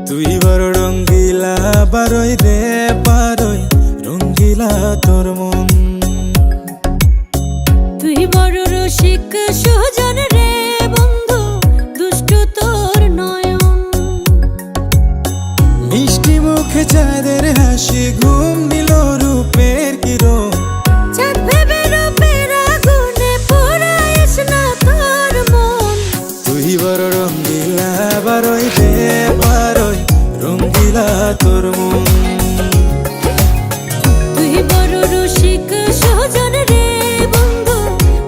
তুই বড় রঙ্গিলা বারোই রে বারোই রঙ্গিলা তোর মন। তুই বড় রসিক সুজন রে বন্ধু দুষ্টু তোর নয়ন। মিষ্টি মুখে চাঁদের হাসি ঘুম নিল রূপের কিরণ। চাঁদ ভেবে রূপের আগুনে পোড়াইস না তোর মন। তুই বড় রঙ্গিলা বারোই রে বারোই রঙ্গিলা তোর মন। তুই বড় রসিক সুজন রে বন্ধু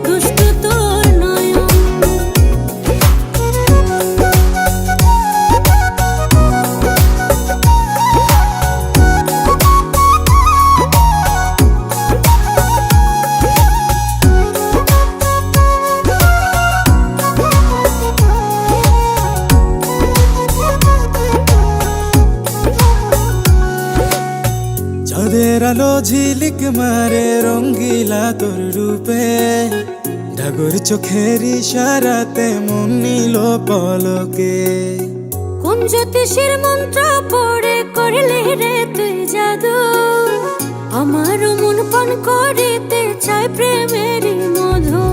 দুষ্টু তোর নয়ন। চাঁদের আলো ঝিলিক মারে রঙ্গিলা তোর রূপে। ডাগর চোখের ইশারাতে মন নিল পলকে। কোন জ্যোতিষীর মন্ত্র পড়ে করলে রে তুই জাদু। আমার মন পান করিতে চাই প্রেমের মধু।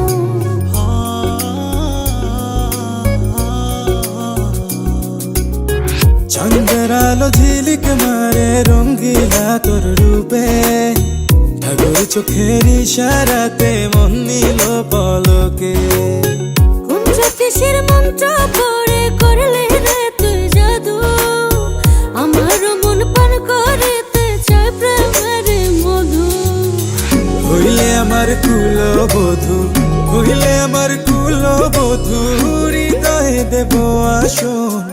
চাঁদের আলো ঝিলিক মারে রঙ্গিলা তোর রূপে। ঠাকুর চোখের ইশারাতে মন নিল পলকে। কোন জ্যোতিষীর মন্ত্র পড়ে করলে রে তুই জাদু। আমার মন পান করিতে চাই প্রেমের মধু। হইলে আমার কুলবধূ, হইলে আমার কুলবধূ, হৃদয়ে দেব আসন।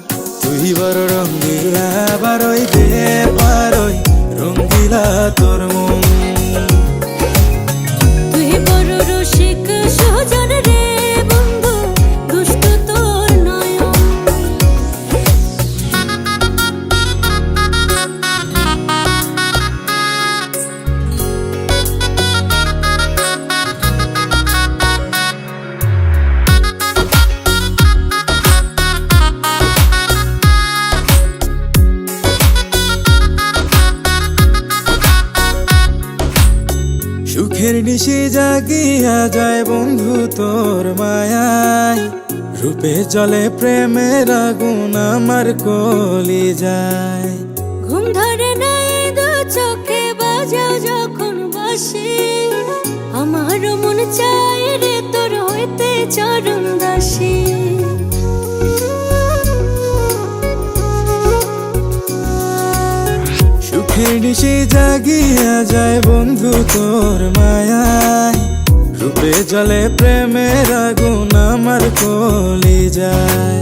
তুই বড় রঙ্গিলা বারোই রে বারোই রঙ্গিলা তোর মন। তুই বড় রসিক সুজন রে বন্ধু দুষ্টু তোর নয়ন। সুখের নিশি জাগিয়া যায় বন্ধু তোর মায়ায়। রূপে চলে প্রেমের আগুন আমার কলি যায়। ঘুম ধরে নাই দু চোখে বাজাও যখন বাসি। আমার মন চাই রে তোর হইতে চরণ দাসী। সুখের নিশি জাগিয়া যায় বন্ধু তোর মায়ায়। রূপে জলে প্রেমের আগুন আমার কলি যায়।